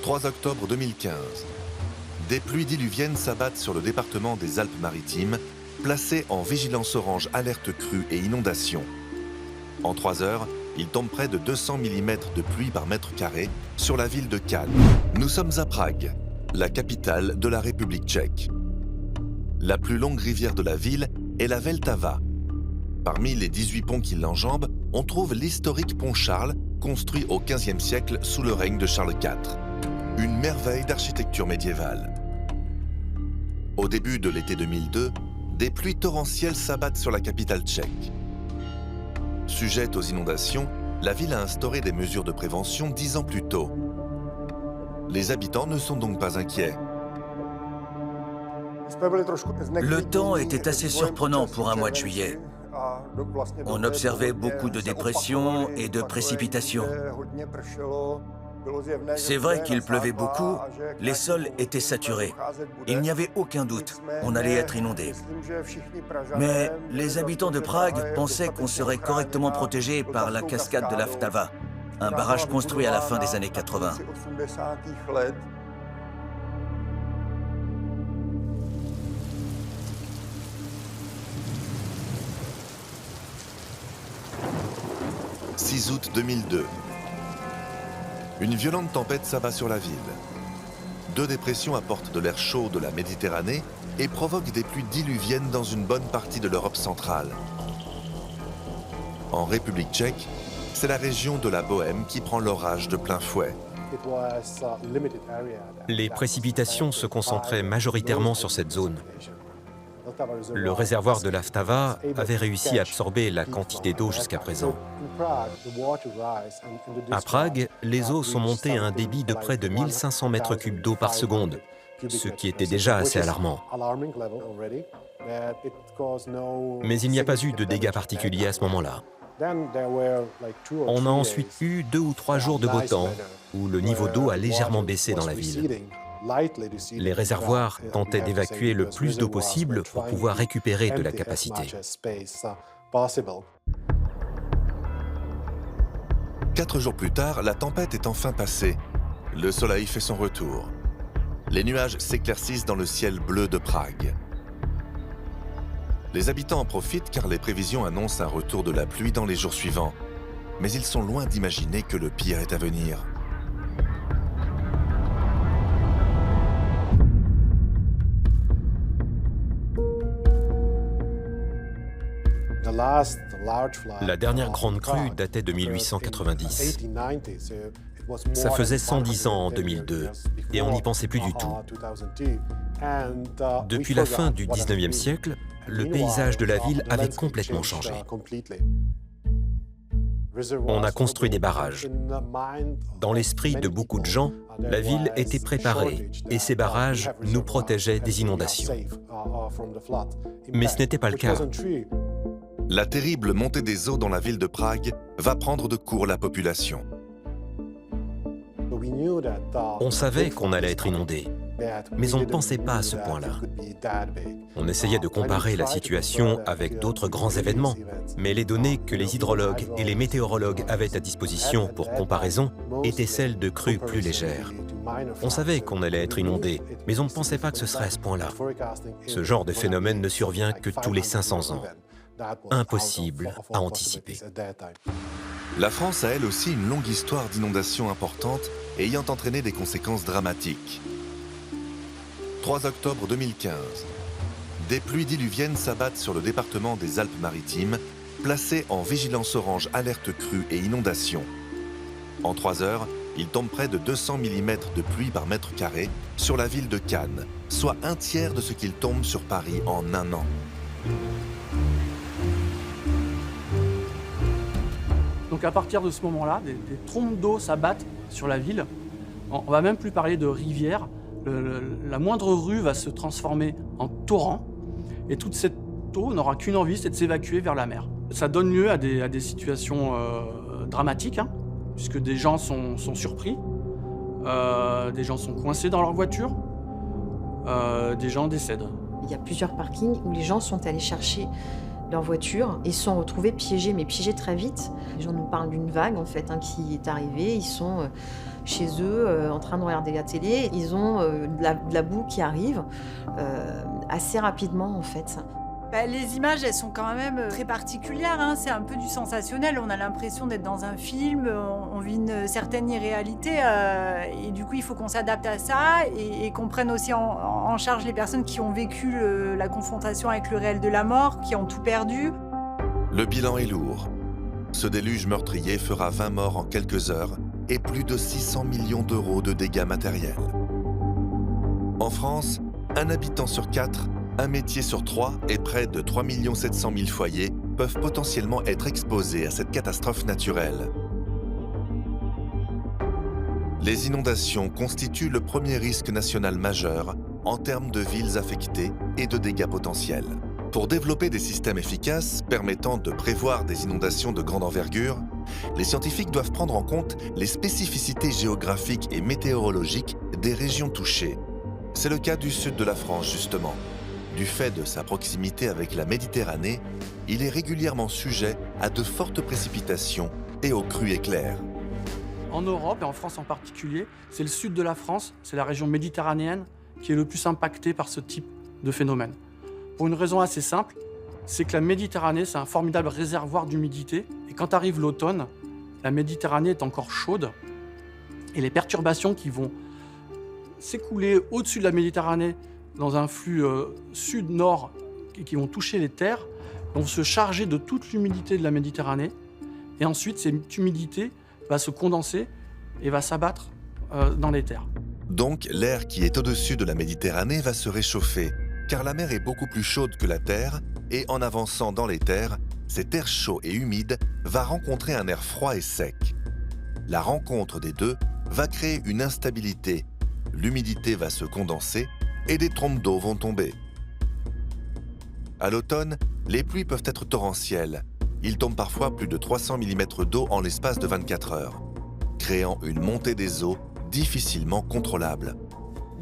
3 octobre 2015. Des pluies diluviennes s'abattent sur le département des Alpes-Maritimes, placé en vigilance orange alerte crue et inondation. En 3 heures, il tombe près de 200 mm de pluie par mètre carré sur la ville de Cannes. Nous sommes à Prague, la capitale de la République tchèque. La plus longue rivière de la ville est la Vltava. Parmi les 18 ponts qui l'enjambent, on trouve l'historique pont Charles, construit au XVe siècle sous le règne de Charles IV. Une merveille d'architecture médiévale. Au début de l'été 2002, des pluies torrentielles s'abattent sur la capitale tchèque. Sujette aux inondations, la ville a instauré des mesures de prévention 10 ans plus tôt. Les habitants ne sont donc pas inquiets. Le temps était assez surprenant pour un mois de juillet. On observait beaucoup de dépressions et de précipitations. C'est vrai qu'il pleuvait beaucoup, les sols étaient saturés. Il n'y avait aucun doute, on allait être inondé. Mais les habitants de Prague pensaient qu'on serait correctement protégés par la cascade de la Vltava, un barrage construit à la fin des années 80. « 6 août 2002. Une violente tempête s'abat sur la ville. 2 dépressions apportent de l'air chaud de la Méditerranée et provoquent des pluies diluviennes dans une bonne partie de l'Europe centrale. En République tchèque, c'est la région de la Bohême qui prend l'orage de plein fouet. Les précipitations se concentraient majoritairement sur cette zone. Le réservoir de la Vltava avait réussi à absorber la quantité d'eau jusqu'à présent. À Prague, les eaux sont montées à un débit de près de 1500 mètres cubes d'eau par seconde, ce qui était déjà assez alarmant. Mais il n'y a pas eu de dégâts particuliers à ce moment-là. On a ensuite eu 2 ou 3 jours de beau temps, où le niveau d'eau a légèrement baissé dans la ville. Les réservoirs tentaient d'évacuer le plus d'eau possible pour pouvoir récupérer de la capacité. 4 jours plus tard, la tempête est enfin passée. Le soleil fait son retour. Les nuages s'éclaircissent dans le ciel bleu de Prague. Les habitants en profitent car les prévisions annoncent un retour de la pluie dans les jours suivants. Mais ils sont loin d'imaginer que le pire est à venir. La dernière grande crue datait de 1890. Ça faisait 110 ans en 2002, et on n'y pensait plus du tout. Depuis la fin du 19e siècle, le paysage de la ville avait complètement changé. On a construit des barrages. Dans l'esprit de beaucoup de gens, la ville était préparée, et ces barrages nous protégeaient des inondations. Mais ce n'était pas le cas. La terrible montée des eaux dans la ville de Prague va prendre de court la population. On savait qu'on allait être inondé, mais on ne pensait pas à ce point-là. On essayait de comparer la situation avec d'autres grands événements, mais les données que les hydrologues et les météorologues avaient à disposition pour comparaison étaient celles de crues plus légères. On savait qu'on allait être inondé, mais on ne pensait pas que ce serait à ce point-là. Ce genre de phénomène ne survient que tous les 500 ans. Impossible à anticiper. La France a elle aussi une longue histoire d'inondations importantes ayant entraîné des conséquences dramatiques. 3 octobre 2015. Des pluies diluviennes s'abattent sur le département des Alpes-Maritimes, placé en vigilance orange alerte crue et inondation. En 3 heures, il tombe près de 200 mm de pluie par mètre carré sur la ville de Cannes, soit un tiers de ce qu'il tombe sur Paris en un an. Donc à partir de ce moment-là, des trompes d'eau s'abattent sur la ville. On ne va même plus parler de rivière. La moindre rue va se transformer en torrent. Et toute cette eau n'aura qu'une envie, c'est de s'évacuer vers la mer. Ça donne lieu à des situations dramatiques, hein, puisque des gens sont surpris, des gens sont coincés dans leur voiture, des gens décèdent. Il y a plusieurs parkings où les gens sont allés chercher leur voiture et se sont retrouvés piégés, mais piégés très vite. Les gens nous parlent d'une vague en fait qui est arrivée. Ils sont chez eux en train de regarder la télé. Ils ont de la boue qui arrive assez rapidement en fait. Les images, elles sont quand même très particulières, hein. C'est un peu du sensationnel. On a l'impression d'être dans un film, on vit une certaine irréalité. Et du coup, il faut qu'on s'adapte à ça et qu'on prenne aussi en charge les personnes qui ont vécu la confrontation avec le réel de la mort, qui ont tout perdu. Le bilan est lourd. Ce déluge meurtrier fera 20 morts en quelques heures et plus de 600 millions d'euros de dégâts matériels. En France, un habitant sur 4, un métier sur 3 et près de 3 700 000 foyers peuvent potentiellement être exposés à cette catastrophe naturelle. Les inondations constituent le premier risque national majeur en termes de villes affectées et de dégâts potentiels. Pour développer des systèmes efficaces permettant de prévoir des inondations de grande envergure, les scientifiques doivent prendre en compte les spécificités géographiques et météorologiques des régions touchées. C'est le cas du sud de la France, justement. Du fait de sa proximité avec la Méditerranée, il est régulièrement sujet à de fortes précipitations et aux crues éclairs. En Europe, et en France en particulier, c'est le sud de la France, c'est la région méditerranéenne qui est le plus impactée par ce type de phénomène. Pour une raison assez simple, c'est que la Méditerranée, c'est un formidable réservoir d'humidité. Et quand arrive l'automne, la Méditerranée est encore chaude. Et les perturbations qui vont s'écouler au-dessus de la Méditerranée dans un flux sud-nord et qui vont toucher les terres, vont se charger de toute l'humidité de la Méditerranée. Et ensuite, cette humidité va se condenser et va s'abattre dans les terres. Donc, l'air qui est au-dessus de la Méditerranée va se réchauffer, car la mer est beaucoup plus chaude que la terre, et en avançant dans les terres, cet air chaud et humide va rencontrer un air froid et sec. La rencontre des deux va créer une instabilité. L'humidité va se condenser et des trompes d'eau vont tomber. À l'automne, les pluies peuvent être torrentielles. Il tombe parfois plus de 300 mm d'eau en l'espace de 24 heures, créant une montée des eaux difficilement contrôlable.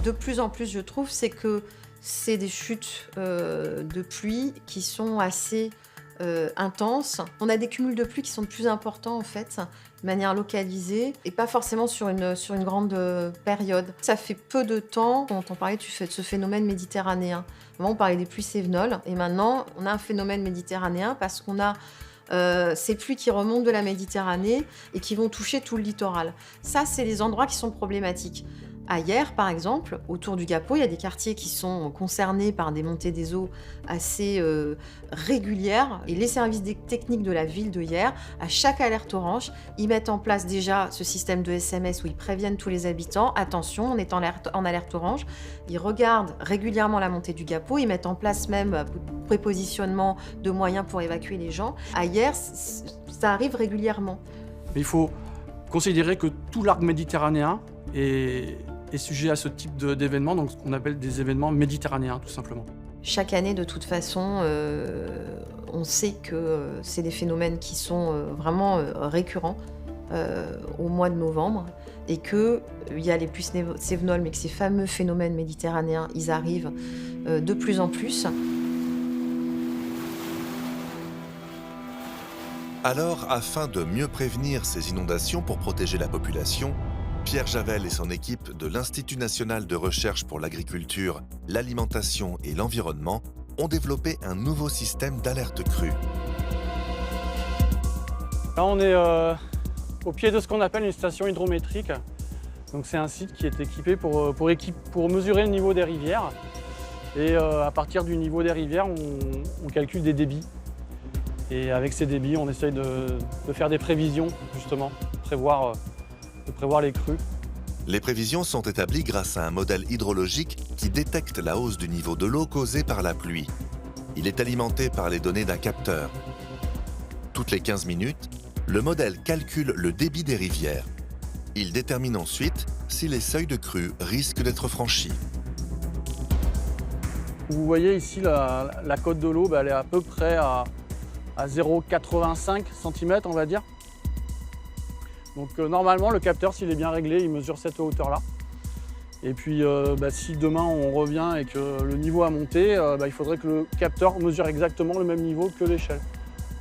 De plus en plus, je trouve, c'est que c'est des chutes de pluie qui sont assez intenses. On a des cumuls de pluie qui sont de plus importants, en fait, de manière localisée, et pas forcément sur une grande période. Ça fait peu de temps qu'on entend parler de ce phénomène méditerranéen. Avant, on parlait des pluies cévenoles, et maintenant, on a un phénomène méditerranéen parce qu'on a ces pluies qui remontent de la Méditerranée et qui vont toucher tout le littoral. Ça, c'est les endroits qui sont problématiques. À Hyères, par exemple, autour du Gapot, il y a des quartiers qui sont concernés par des montées des eaux assez régulières. Et les services techniques de la ville de Hyères, à chaque alerte orange, ils mettent en place déjà ce système de SMS où ils préviennent tous les habitants. Attention, on est en alerte orange. Ils regardent régulièrement la montée du Gapot. Ils mettent en place même prépositionnement de moyens pour évacuer les gens. À Hyères, ça arrive régulièrement. Mais il faut considérer que tout l'arc méditerranéen est sujet à ce type d'événements, donc ce qu'on appelle des événements méditerranéens, tout simplement. Chaque année, de toute façon, on sait que c'est des phénomènes qui sont vraiment récurrents au mois de novembre et qu'il y a les pluies cévenoles, mais que ces fameux phénomènes méditerranéens, ils arrivent de plus en plus. Alors, afin de mieux prévenir ces inondations pour protéger la population, Pierre Javel et son équipe de l'Institut national de recherche pour l'agriculture, l'alimentation et l'environnement ont développé un nouveau système d'alerte crue. Là, on est au pied de ce qu'on appelle une station hydrométrique. Donc, c'est un site qui est équipé pour mesurer le niveau des rivières. Et à partir du niveau des rivières, on calcule des débits. Et avec ces débits, on essaye de faire des prévisions, justement, de prévoir les crues. Les prévisions sont établies grâce à un modèle hydrologique qui détecte la hausse du niveau de l'eau causée par la pluie. Il est alimenté par les données d'un capteur. Toutes les 15 minutes, le modèle calcule le débit des rivières. Il détermine ensuite si les seuils de crue risquent d'être franchis. Vous voyez ici la cote de l'eau, elle est à peu près à 0,85 cm, on va dire. Donc normalement, le capteur, s'il est bien réglé, il mesure cette hauteur-là. Et puis si demain on revient et que le niveau a monté, il faudrait que le capteur mesure exactement le même niveau que l'échelle.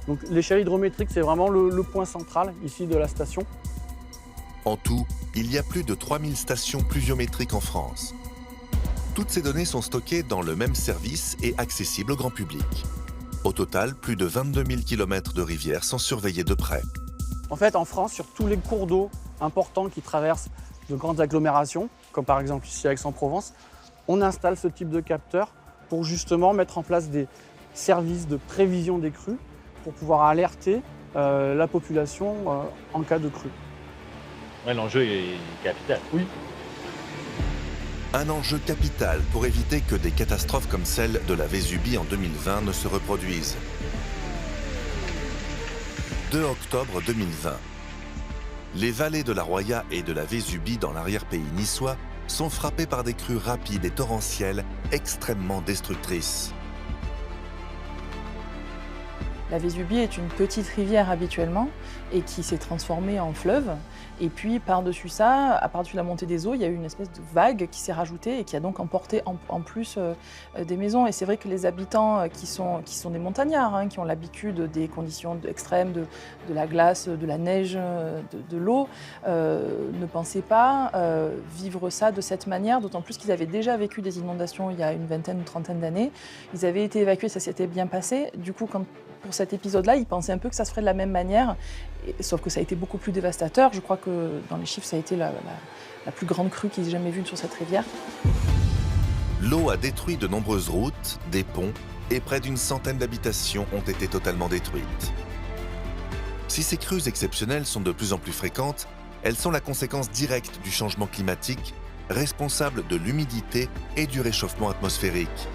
Donc l'échelle hydrométrique, c'est vraiment le point central ici de la station. En tout, il y a plus de 3000 stations pluviométriques en France. Toutes ces données sont stockées dans le même service et accessibles au grand public. Au total, plus de 22 000 km de rivières sont surveillées de près. En fait, en France, sur tous les cours d'eau importants qui traversent de grandes agglomérations, comme par exemple ici à Aix-en-Provence, on installe ce type de capteur pour justement mettre en place des services de prévision des crues pour pouvoir alerter la population en cas de crue. Ouais, l'enjeu est capital. Oui. Un enjeu capital pour éviter que des catastrophes comme celle de la Vésubie en 2020 ne se reproduisent. 2 octobre 2020. Les vallées de la Roya et de la Vésubie dans l'arrière-pays niçois sont frappées par des crues rapides et torrentielles extrêmement destructrices. La Vésubie est une petite rivière habituellement et qui s'est transformée en fleuve. Et puis par-dessus ça, par-dessus la montée des eaux, il y a eu une espèce de vague qui s'est rajoutée et qui a donc emporté en plus des maisons. Et c'est vrai que les habitants qui sont des montagnards, qui ont l'habitude des conditions extrêmes, de la glace, de la neige, de l'eau, ne pensaient pas vivre ça de cette manière, d'autant plus qu'ils avaient déjà vécu des inondations il y a une vingtaine ou trentaine d'années. Ils avaient été évacués, ça s'était bien passé. Du coup, pour cet épisode-là, ils pensaient un peu que ça se ferait de la même manière, sauf que ça a été beaucoup plus dévastateur. Je crois que dans les chiffres, ça a été la plus grande crue qu'ils aient jamais vue sur cette rivière. L'eau a détruit de nombreuses routes, des ponts, et près d'une centaine d'habitations ont été totalement détruites. Si ces crues exceptionnelles sont de plus en plus fréquentes, elles sont la conséquence directe du changement climatique, responsable de l'humidité et du réchauffement atmosphérique.